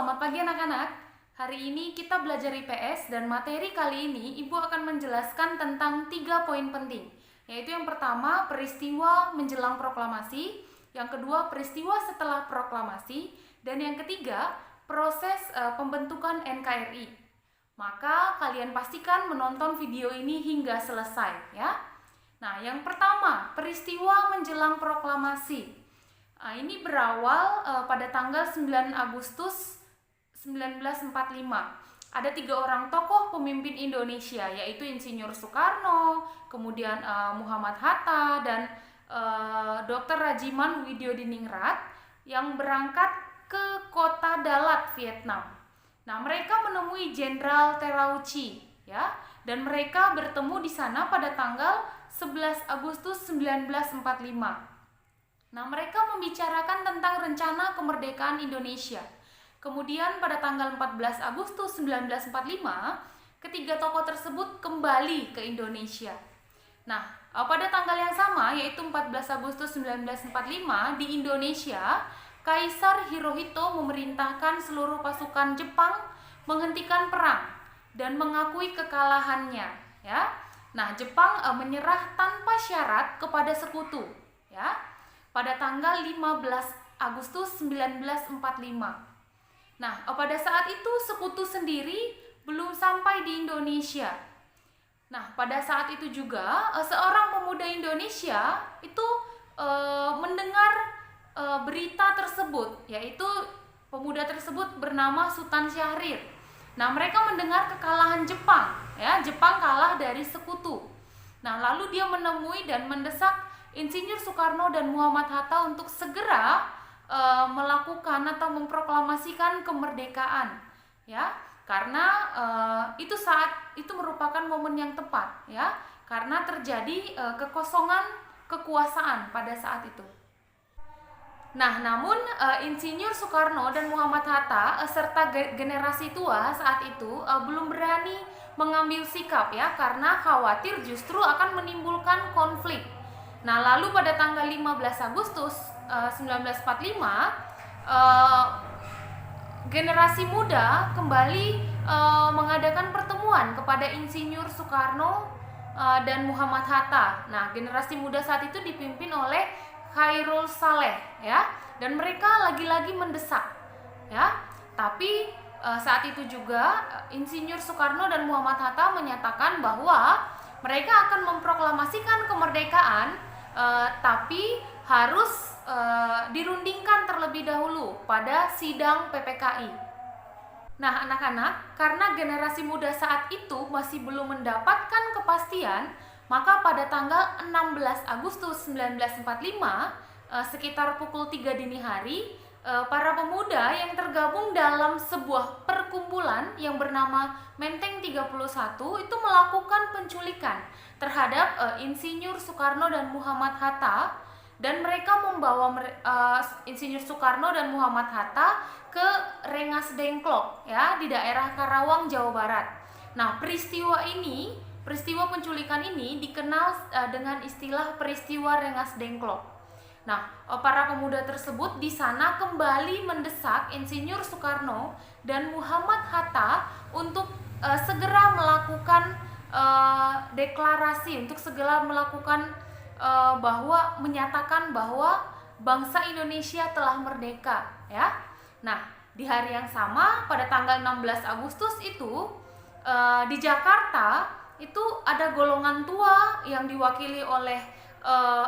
selamat pagi anak-anak. Hari ini kita belajar IPS dan materi kali ini Ibu akan menjelaskan tentang 3 poin penting. Yaitu yang pertama, peristiwa menjelang proklamasi, yang kedua, peristiwa setelah proklamasi, dan yang ketiga, proses pembentukan NKRI. Maka kalian pastikan menonton video ini hingga selesai ya. Nah, yang pertama, peristiwa menjelang proklamasi. Ini berawal pada tanggal 9 Agustus 1945. Ada 3 orang tokoh pemimpin Indonesia, yaitu Insinyur Soekarno, kemudian Muhammad Hatta, dan Dr. Rajiman Widyodiningrat yang berangkat ke kota Dalat, Vietnam. Nah, mereka menemui Jenderal Terauchi, ya, dan mereka bertemu di sana pada tanggal 11 Agustus 1945. Nah, mereka membicarakan tentang rencana kemerdekaan Indonesia. Kemudian pada tanggal 14 Agustus 1945, ketiga tokoh tersebut kembali ke Indonesia. Nah, pada tanggal yang sama, yaitu 14 Agustus 1945, di Indonesia, Kaisar Hirohito memerintahkan seluruh pasukan Jepang menghentikan perang dan mengakui kekalahannya. Ya. Nah, Jepang menyerah tanpa syarat kepada sekutu. Ya. Pada tanggal 15 Agustus 1945. Nah, pada saat itu sekutu sendiri belum sampai di Indonesia. Nah, pada saat itu juga seorang pemuda Indonesia itu mendengar berita tersebut, yaitu pemuda tersebut bernama Sultan Syahrir. Nah, mereka mendengar kekalahan Jepang, ya, Jepang kalah dari sekutu. Nah, lalu dia menemui dan mendesak Insinyur Soekarno dan Muhammad Hatta untuk segera melakukan atau memproklamasikan kemerdekaan, ya, karena itu merupakan momen yang tepat, ya, karena terjadi kekosongan kekuasaan pada saat itu. Nah, namun Insinyur Soekarno dan Muhammad Hatta serta generasi tua saat itu belum berani mengambil sikap, ya, karena khawatir justru akan menimbulkan konflik. Nah, lalu pada tanggal 15 Agustus 1945, generasi muda kembali mengadakan pertemuan kepada Insinyur Soekarno dan Muhammad Hatta. Nah, generasi muda saat itu dipimpin oleh Khairul Saleh, ya, dan mereka lagi-lagi mendesak, ya. Tapi saat itu juga Insinyur Soekarno dan Muhammad Hatta menyatakan bahwa mereka akan memproklamasikan kemerdekaan, tapi harus dirundingkan terlebih dahulu pada sidang PPKI. Nah, anak-anak, karena generasi muda saat itu masih belum mendapatkan kepastian, maka pada tanggal 16 Agustus 1945, sekitar pukul 3 dini hari, para pemuda yang tergabung dalam sebuah perkumpulan yang bernama Menteng 31 itu melakukan penculikan terhadap Insinyur Soekarno dan Muhammad Hatta, dan mereka membawa Insinyur Soekarno dan Muhammad Hatta ke Rengas Dengklok, ya, di daerah Karawang, Jawa Barat. Nah, peristiwa penculikan ini dikenal dengan istilah peristiwa Rengas Dengklok. Nah, para pemuda tersebut di sana kembali mendesak Insinyur Soekarno dan Muhammad Hatta untuk segera melakukan deklarasi, untuk segera melakukan menyatakan bahwa bangsa Indonesia telah merdeka, ya. Nah, di hari yang sama pada tanggal 16 Agustus itu di Jakarta itu ada golongan tua yang diwakili oleh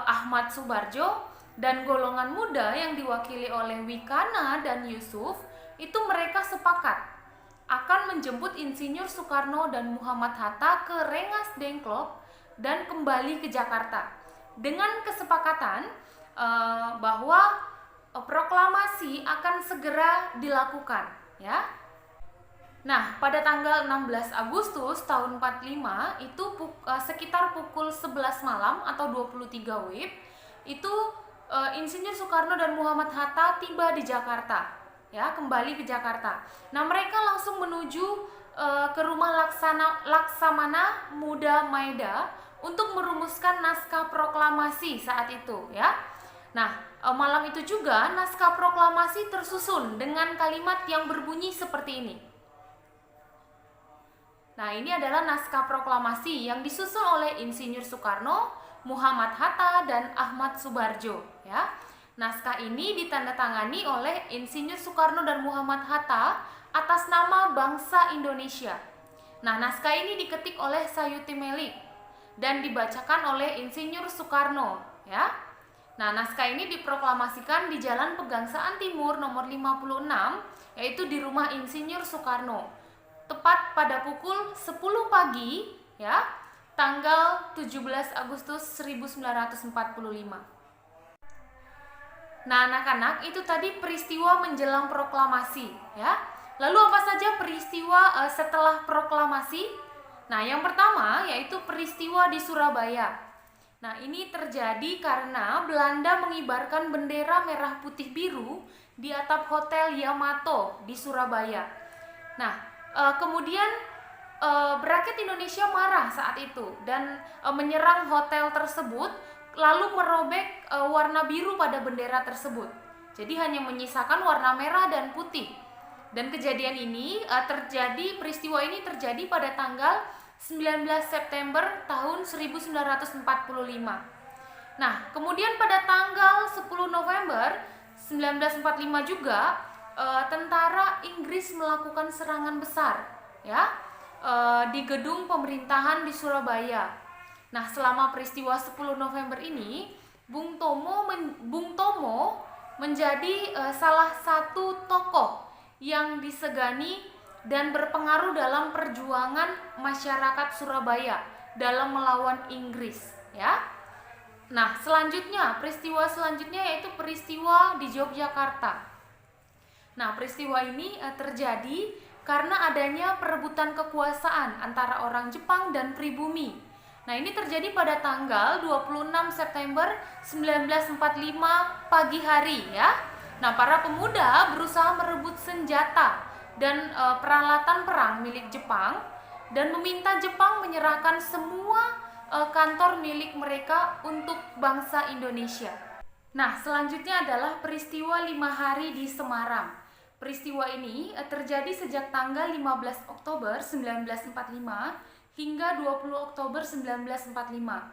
Ahmad Subarjo dan golongan muda yang diwakili oleh Wikana dan Yusuf. Itu mereka sepakat akan menjemput Insinyur Soekarno dan Muhammad Hatta ke Rengas Dengklok dan kembali ke Jakarta dengan kesepakatan bahwa proklamasi akan segera dilakukan, ya. Nah, pada tanggal 16 Agustus tahun 45 itu sekitar pukul 11 malam atau 23 WIB itu Insinyur Soekarno dan Muhammad Hatta tiba di Jakarta, ya, kembali ke Jakarta. Nah, mereka langsung menuju ke rumah Laksamana Muda Maeda untuk merumuskan naskah proklamasi saat itu, ya. Nah, malam itu juga naskah proklamasi tersusun dengan kalimat yang berbunyi seperti ini. Nah, ini adalah naskah proklamasi yang disusun oleh Insinyur Soekarno, Muhammad Hatta, dan Ahmad Subarjo. Ya, naskah ini ditandatangani oleh Insinyur Soekarno dan Muhammad Hatta atas nama bangsa Indonesia. Nah, naskah ini diketik oleh Sayuti Melik dan dibacakan oleh Insinyur Soekarno. Ya, nah naskah ini diproklamasikan di Jalan Pegangsaan Timur nomor 56, yaitu di rumah Insinyur Soekarno. Tepat pada pukul 10 pagi, ya, tanggal 17 Agustus 1945. Nah, anak-anak, itu tadi peristiwa menjelang proklamasi, ya. Lalu apa saja peristiwa setelah proklamasi? Nah, yang pertama yaitu peristiwa di Surabaya. Nah, ini terjadi karena Belanda mengibarkan bendera merah putih biru di atap Hotel Yamato di Surabaya. Nah, kemudian rakyat Indonesia marah saat itu dan menyerang hotel tersebut, lalu merobek warna biru pada bendera tersebut. Jadi hanya menyisakan warna merah dan putih. Dan kejadian ini peristiwa ini terjadi pada tanggal 19 September tahun 1945. Nah, kemudian pada tanggal 10 November 1945 juga tentara Inggris melakukan serangan besar, ya, di gedung pemerintahan di Surabaya. Nah, selama peristiwa 10 November ini, Bung Tomo menjadi salah satu tokoh yang disegani dan berpengaruh dalam perjuangan masyarakat Surabaya dalam melawan Inggris, ya. Nah, peristiwa selanjutnya yaitu peristiwa di Yogyakarta. Nah, peristiwa ini terjadi karena adanya perebutan kekuasaan antara orang Jepang dan pribumi. Nah, ini terjadi pada tanggal 26 September 1945 pagi hari, ya. Nah, para pemuda berusaha merebut senjata dan peralatan perang milik Jepang dan meminta Jepang menyerahkan semua kantor milik mereka untuk bangsa Indonesia. Nah, selanjutnya adalah peristiwa 5 hari di Semarang. Peristiwa ini terjadi sejak tanggal 15 Oktober 1945 hingga 20 Oktober 1945.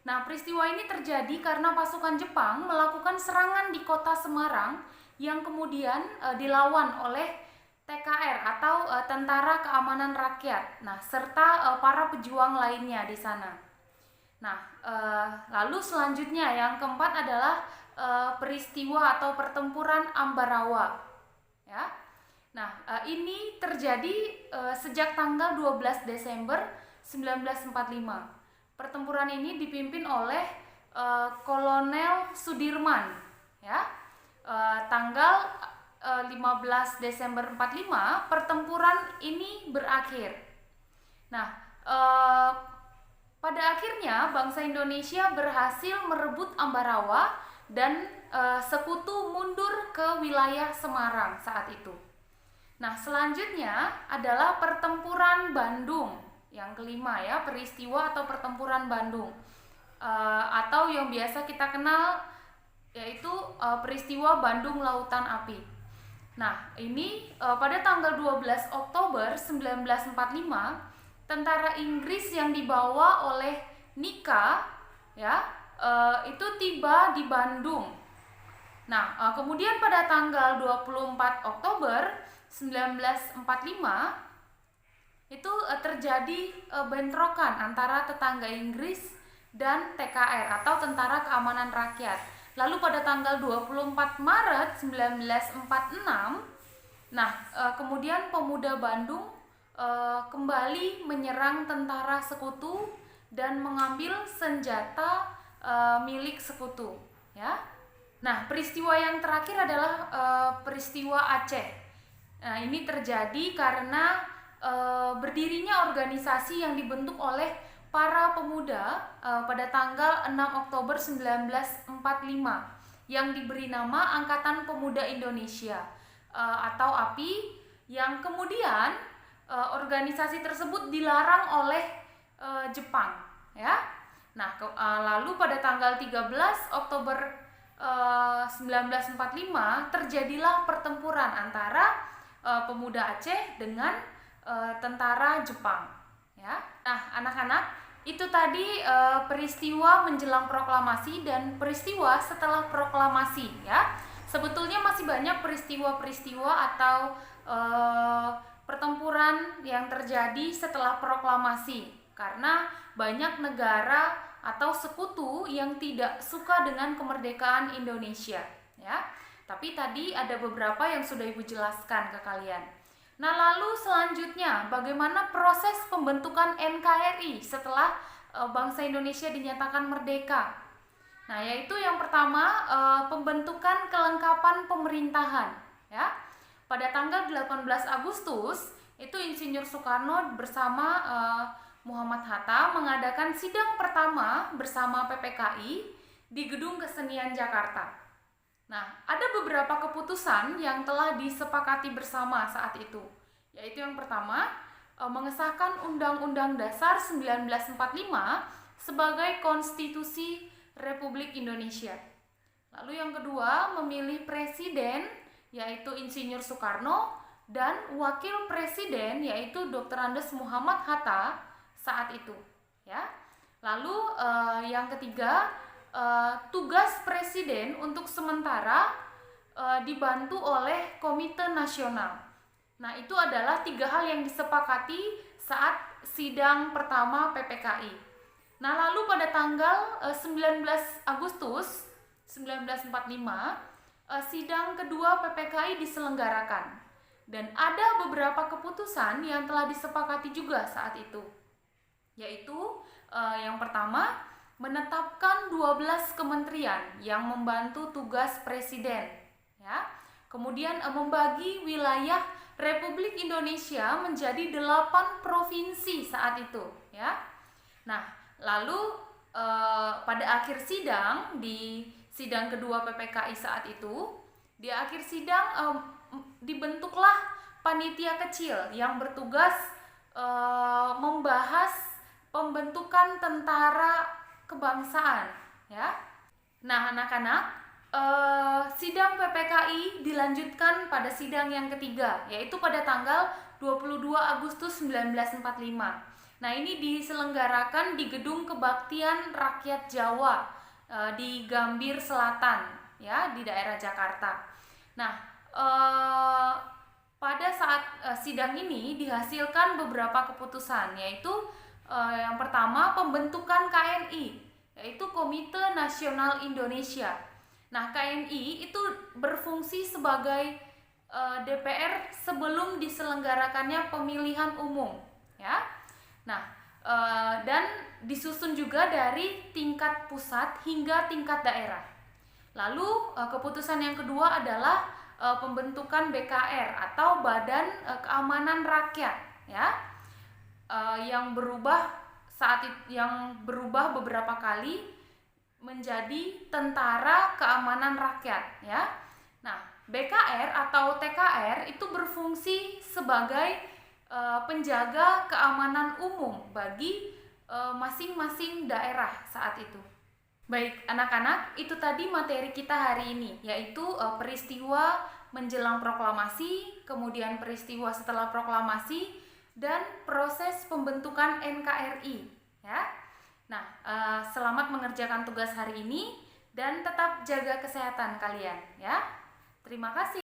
Nah, peristiwa ini terjadi karena pasukan Jepang melakukan serangan di kota Semarang yang kemudian dilawan oleh TKR atau Tentara Keamanan Rakyat. Nah, serta para pejuang lainnya di sana. Nah, lalu selanjutnya yang keempat adalah peristiwa atau pertempuran Ambarawa. Ya. Nah, ini terjadi sejak tanggal 12 Desember 1945. Pertempuran ini dipimpin oleh Kolonel Sudirman, ya. Tanggal 15 Desember 45 pertempuran ini berakhir. Nah, pada akhirnya bangsa Indonesia berhasil merebut Ambarawa dan sekutu mundur ke wilayah Semarang saat itu. Nah, selanjutnya adalah pertempuran Bandung yang kelima, ya, peristiwa atau pertempuran Bandung atau yang biasa kita kenal yaitu peristiwa Bandung Lautan Api. Nah, ini pada tanggal 12 Oktober 1945 tentara Inggris yang dibawa oleh Nika, ya, itu tiba di Bandung. Nah, kemudian pada tanggal 24 Oktober 1945 itu terjadi bentrokan antara tetangga Inggris dan TKR atau Tentara Keamanan Rakyat. Lalu pada tanggal 24 Maret 1946, kemudian pemuda Bandung kembali menyerang tentara sekutu dan mengambil senjata milik sekutu, ya. Nah, peristiwa yang terakhir adalah peristiwa Aceh. Nah, ini terjadi karena berdirinya organisasi yang dibentuk oleh para pemuda pada tanggal 6 Oktober 1945 yang diberi nama Angkatan Pemuda Indonesia atau API, yang kemudian organisasi tersebut dilarang oleh Jepang, ya. Nah, lalu pada tanggal 13 Oktober 1945 terjadilah pertempuran antara pemuda Aceh dengan tentara Jepang, ya. Nah, anak-anak, itu tadi peristiwa menjelang proklamasi dan peristiwa setelah proklamasi, ya. Sebetulnya masih banyak peristiwa-peristiwa atau pertempuran yang terjadi setelah proklamasi, karena banyak negara atau sekutu yang tidak suka dengan kemerdekaan Indonesia, ya. Tapi tadi ada beberapa yang sudah Ibu jelaskan ke kalian. Nah, lalu selanjutnya bagaimana proses pembentukan NKRI setelah bangsa Indonesia dinyatakan merdeka? Nah, yaitu yang pertama pembentukan kelengkapan pemerintahan, ya. Pada tanggal 18 Agustus itu Insinyur Soekarno bersama Muhammad Hatta mengadakan sidang pertama bersama PPKI di Gedung Kesenian Jakarta. Nah, ada beberapa keputusan yang telah disepakati bersama saat itu, yaitu yang pertama, mengesahkan Undang-Undang Dasar 1945 sebagai konstitusi Republik Indonesia. Lalu yang kedua, memilih presiden, yaitu Insinyur Soekarno, dan wakil presiden, yaitu Dr. Andes Muhammad Hatta saat itu, ya. Lalu yang ketiga, tugas presiden untuk sementara dibantu oleh Komite Nasional. Nah, itu adalah 3 hal yang disepakati saat sidang pertama PPKI. Nah, lalu pada tanggal 19 Agustus 1945 sidang kedua PPKI diselenggarakan, dan ada beberapa keputusan yang telah disepakati juga saat itu, yaitu yang pertama, menetapkan 12 kementerian yang membantu tugas presiden, ya. Kemudian membagi wilayah Republik Indonesia menjadi 8 provinsi saat itu, ya. Nah, lalu pada akhir sidang, di sidang kedua PPKI saat itu, di akhir sidang dibentuklah panitia kecil yang bertugas membahas pembentukan tentara kebangsaan, ya. Nah, anak-anak, sidang PPKI dilanjutkan pada sidang yang ketiga, yaitu pada tanggal 22 Agustus 1945. Nah, ini diselenggarakan di Gedung Kebaktian Rakyat Jawa di Gambir Selatan, ya, di daerah Jakarta. Nah, pada saat sidang ini dihasilkan beberapa keputusan, yaitu yang pertama, pembentukan KNI, yaitu Komite Nasional Indonesia. Nah, KNI itu berfungsi sebagai DPR sebelum diselenggarakannya pemilihan umum, ya. Nah, dan disusun juga dari tingkat pusat hingga tingkat daerah. Lalu keputusan yang kedua adalah pembentukan BKR atau Badan Keamanan Rakyat, ya. Yang berubah beberapa kali menjadi Tentara Keamanan Rakyat, ya. Nah, BKR atau TKR itu berfungsi sebagai penjaga keamanan umum bagi masing-masing daerah saat itu. Baik, anak-anak, itu tadi materi kita hari ini, yaitu peristiwa menjelang proklamasi, kemudian peristiwa setelah proklamasi, dan proses pembentukan NKRI, ya. Nah, selamat mengerjakan tugas hari ini dan tetap jaga kesehatan kalian, ya. Terima kasih.